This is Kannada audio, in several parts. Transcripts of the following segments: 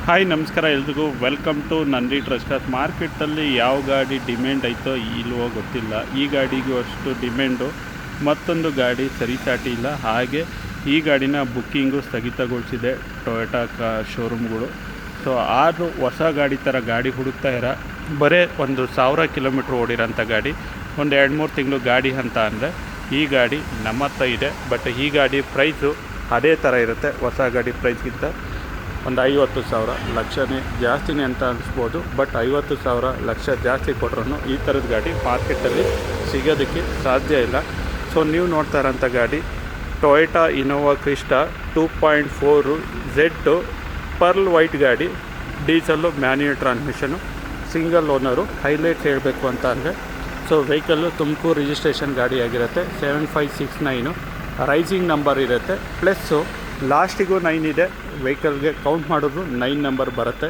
ಹಾಯ್ ನಮಸ್ಕಾರ ಎಲ್ರಿಗೂ welcome to Nandi trust cars. ಮಾರ್ಕೆಟಲ್ಲಿ ಯಾವ ಗಾಡಿ ಡಿಮ್ಯಾಂಡ್ ಐತೋ ಇಲ್ವೋ ಗೊತ್ತಿಲ್ಲ. ಈ ಗಾಡಿಗೂ ಅಷ್ಟು ಡಿಮ್ಯಾಂಡು ಮತ್ತೊಂದು ಗಾಡಿ ಸರಿಸಾಟಿ ಇಲ್ಲ. ಹಾಗೆ ಈ ಗಾಡಿನ ಬುಕ್ಕಿಂಗು ಸ್ಥಗಿತಗೊಳಿಸಿದೆ ಟೊಯೋಟಾ ಶೋರೂಮ್ಗಳು. ಸೊ ಆದರೂ ಹೊಸ ಗಾಡಿ ಥರ ಗಾಡಿ ಹುಡುಕ್ತಾ ಇರೋ ಬರೀ 1,000 ಕಿಲೋಮೀಟ್ರ್ ಓಡಿರೋಂಥ ಗಾಡಿ, ಒಂದು 2-3 ತಿಂಗಳು ಗಾಡಿ ಅಂತ ಅಂದರೆ ಈ ಗಾಡಿ ನಮ್ಮ ಹತ್ರ ಇದೆ. ಬಟ್ ಈ ಗಾಡಿ ಪ್ರೈಸು ಅದೇ ಥರ ಇರುತ್ತೆ, ಹೊಸ ಗಾಡಿ ಪ್ರೈಸ್ಗಿಂತ ಒಂದು 50,000 ಲಕ್ಷನೇ ಜಾಸ್ತಿನೇ ಅಂತ ಅನಿಸ್ಬೋದು. ಬಟ್ 50,000 ಲಕ್ಷ ಜಾಸ್ತಿ ಕೊಟ್ರೂ ಈ ಥರದ ಗಾಡಿ ಮಾರ್ಕೆಟಲ್ಲಿ ಸಿಗೋದಕ್ಕೆ ಸಾಧ್ಯ ಇಲ್ಲ. ಸೊ ನೀವು ನೋಡ್ತಾ ಇರೋಂಥ ಗಾಡಿ Toyota Innova Crysta 2.4 Z pearl white ಗಾಡಿ, diesel, manual transmission, single owner. Highlight ಹೇಳಬೇಕು ಅಂತ ಅಂದರೆ ಸೊ ವೆಹಿಕಲ್ಲು ತುಮಕೂರು ರಿಜಿಸ್ಟ್ರೇಷನ್ ಗಾಡಿ ಆಗಿರುತ್ತೆ. 7569 ರೈಸಿಂಗ್ ನಂಬರ್ ಇರುತ್ತೆ. ಪ್ಲಸ್ಸು ಲಾಸ್ಟಿಗೂ 9 ಇದೆ, ವೆಹಿಕಲ್ಗೆ ಕೌಂಟ್ ಮಾಡಿದ್ರು 9 ನಂಬರ್ ಬರುತ್ತೆ.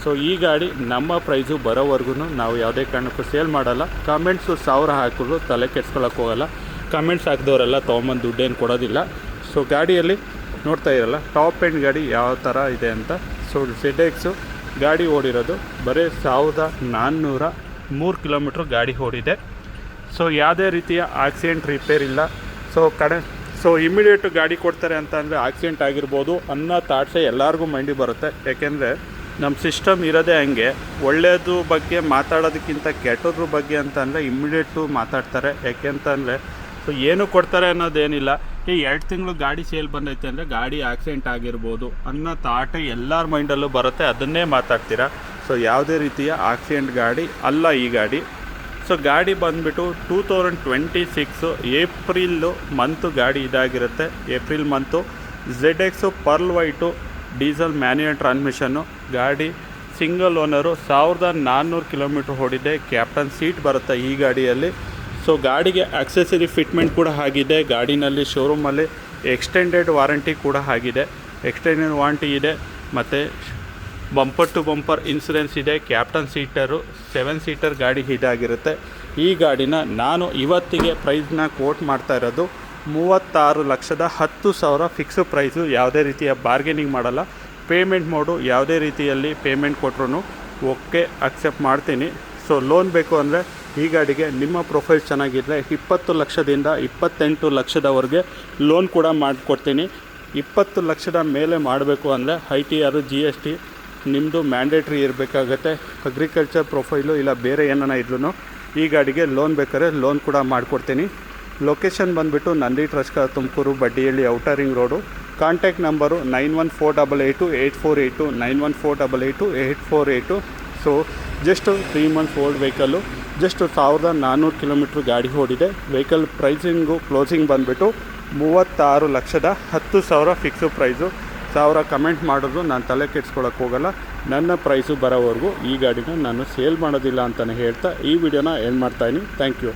ಸೊ ಈ ಗಾಡಿ ನಮ್ಮ ಪ್ರೈಸು ಬರೋವರೆಗೂ ನಾವು ಯಾವುದೇ ಕಾರಣಕ್ಕೂ ಸೇಲ್ ಮಾಡಲ್ಲ. ಕಮೆಂಟ್ಸು 1000 ಹಾಕಿದ್ರು ತಲೆ ಕೆಡ್ಸ್ಕೊಳ್ಳೋಕೆ ಹೋಗಲ್ಲ. ಕಮೆಂಟ್ಸ್ ಹಾಕಿದವರೆಲ್ಲ ತೊಗೊಂಬಂದು ದುಡ್ಡೇನು ಕೊಡೋದಿಲ್ಲ. ಸೊ ಗಾಡಿಯಲ್ಲಿ ನೋಡ್ತಾ ಇರಲ್ಲ ಟಾಪ್ ಎಂಡ್ ಗಾಡಿ ಯಾವ ಥರ ಇದೆ ಅಂತ. ಸೊ ZX ಗಾಡಿ ಓಡಿರೋದು ಬರೀ 1403 ಕಿಲೋಮೀಟ್ರ್ ಗಾಡಿ ಓಡಿದೆ. ಸೊ ಯಾವುದೇ ರೀತಿಯ ಆಕ್ಸಿಡೆಂಟ್ ರಿಪೇರ್ ಇಲ್ಲ. ಸೊ ಇಮಿಡಿಯೇಟು ಗಾಡಿ ಕೊಡ್ತಾರೆ ಅಂತ ಅಂದರೆ ಆಕ್ಸಿಡೆಂಟ್ ಆಗಿರ್ಬೋದು ಅನ್ನೋ ಥಾಟ್ಸೇ ಎಲ್ಲರಿಗೂ ಮೈಂಡಿಗೆ ಬರುತ್ತೆ. ಯಾಕೆಂದರೆ ನಮ್ಮ ಸಿಸ್ಟಮ್ ಇರೋದೇ ಹಂಗೆ. ಒಳ್ಳೆಯದು ಬಗ್ಗೆ ಮಾತಾಡೋದಕ್ಕಿಂತ ಕೆಟ್ಟದ್ರ ಬಗ್ಗೆ ಅಂತ ಅಂದರೆ ಇಮ್ಮಿಡಿಯೇಟು ಮಾತಾಡ್ತಾರೆ. ಯಾಕೆಂತಂದರೆ ಸೊ ಏನು ಕೊಡ್ತಾರೆ ಅನ್ನೋದೇನಿಲ್ಲ. ಈ 2 ತಿಂಗಳು ಗಾಡಿ ಸೇಲ್ ಬಂದೈತೆ ಅಂದರೆ ಗಾಡಿ ಆಕ್ಸಿಡೆಂಟ್ ಆಗಿರ್ಬೋದು ಅನ್ನೋ ಥಾಟೇ ಎಲ್ಲರ ಮೈಂಡಲ್ಲೂ ಬರುತ್ತೆ, ಅದನ್ನೇ ಮಾತಾಡ್ತೀರಾ. ಸೊ ಯಾವುದೇ ರೀತಿಯ ಆಕ್ಸಿಡೆಂಟ್ ಗಾಡಿ ಅಲ್ಲ ಈ ಗಾಡಿ. ಸೊ ಗಾಡಿ ಬಂದುಬಿಟ್ಟು 2026 ಏಪ್ರಿಲ್ಲು ಮಂತು ಗಾಡಿ ಇದಾಗಿರುತ್ತೆ. April month ZX pearl white diesel manual transmission ಗಾಡಿ, ಸಿಂಗಲ್ ಓನರು, 1400 ಕಿಲೋಮೀಟ್ರ್ ಓಡಿದೆ. ಕ್ಯಾಪ್ಟನ್ ಸೀಟ್ ಬರುತ್ತೆ ಈ ಗಾಡಿಯಲ್ಲಿ. ಸೊ ಗಾಡಿಗೆ ಆಕ್ಸೆಸರಿ ಫಿಟ್ಮೆಂಟ್ ಕೂಡ ಆಗಿದೆ. ಗಾಡಿನಲ್ಲಿ ಶೋರೂಮಲ್ಲಿ ಎಕ್ಸ್ಟೆಂಡೆಡ್ ವಾರಂಟಿ ಕೂಡ ಆಗಿದೆ. ಎಕ್ಸ್ಟೆಂಡೆಡ್ ವಾರಂಟಿ ಇದೆ ಮತ್ತು ಬಂಪರ್ ಟು ಬಂಪರ್ ಇನ್ಸೂರೆನ್ಸ್ ಇದೆ. ಕ್ಯಾಪ್ಟನ್ ಸೀಟರು 7 ಸೀಟರ್ ಗಾಡಿ ಇದಾಗಿರುತ್ತೆ. ಈ ಗಾಡಿನ ನಾನು ಇವತ್ತಿಗೆ ಪ್ರೈಸ್ನ ಕೋಟ್ ಮಾಡ್ತಾ ಇರೋದು 36,10,000 ಫಿಕ್ಸು ಪ್ರೈಸು. ಯಾವುದೇ ರೀತಿಯ ಬಾರ್ಗೇನಿಂಗ್ ಮಾಡಲ್ಲ. ಪೇಮೆಂಟ್ ಮೋಡು ಯಾವುದೇ ರೀತಿಯಲ್ಲಿ ಪೇಮೆಂಟ್ ಕೊಟ್ಟರು ಓಕೆ ಅಕ್ಸೆಪ್ಟ್ ಮಾಡ್ತೀನಿ. ಸೊ ಲೋನ್ ಬೇಕು ಅಂದರೆ ಈ ಗಾಡಿಗೆ ನಿಮ್ಮ ಪ್ರೊಫೈಲ್ ಚೆನ್ನಾಗಿದ್ದರೆ 20 ಲಕ್ಷದಿಂದ 28 ಲಕ್ಷದವರೆಗೆ ಲೋನ್ ಕೂಡ ಮಾಡಿಕೊಡ್ತೀನಿ. 20 ಲಕ್ಷದ ಮೇಲೆ ಮಾಡಬೇಕು ಅಂದರೆ ITR GST ನಿಮ್ಮದು ಮ್ಯಾಂಡೇಟ್ರಿ ಇರಬೇಕಾಗತ್ತೆ. ಅಗ್ರಿಕಲ್ಚರ್ ಪ್ರೊಫೈಲು ಇಲ್ಲ ಬೇರೆ ಏನಾನ ಇದ್ರೂ ಈ ಗಾಡಿಗೆ ಲೋನ್ ಬೇಕಾದ್ರೆ ಲೋನ್ ಕೂಡ ಮಾಡಿಕೊಡ್ತೀನಿ. ಲೊಕೇಶನ್ ಬಂದುಬಿಟ್ಟು Nandi trust cars Tumakuru, Baddihalli, outer ring road. Contact number 9148888482 9148888482. So just 3 months old vehicle, just 1400 kilometre ಗಾಡಿ ಓಡಿದೆ. ವೆಹಿಕಲ್ ಪ್ರೈಸಿಂಗು ಕ್ಲೋಸಿಂಗ್ ಬಂದುಬಿಟ್ಟು 36,10,000 ಫಿಕ್ಸು ಪ್ರೈಸು. 1000 ಕಮೆಂಟ್ ಮಾಡಿದ್ರು ನಾನು ತಲೆ ಕೆಡ್ಸ್ಕೊಳಕ್ಕೆ ಹೋಗಲ್ಲ. ನನ್ನ ಪ್ರೈಸು ಬರೋವರೆಗೂ ಈ ಗಾಡಿನ ನಾನು ಸೇಲ್ ಮಾಡೋದಿಲ್ಲ ಅಂತಲೇ ಹೇಳ್ತಾ ಈ ವಿಡಿಯೋನ ಎಂಡ್ ಮಾಡ್ತಾಯಿದ್ದೀನಿ. Thank you.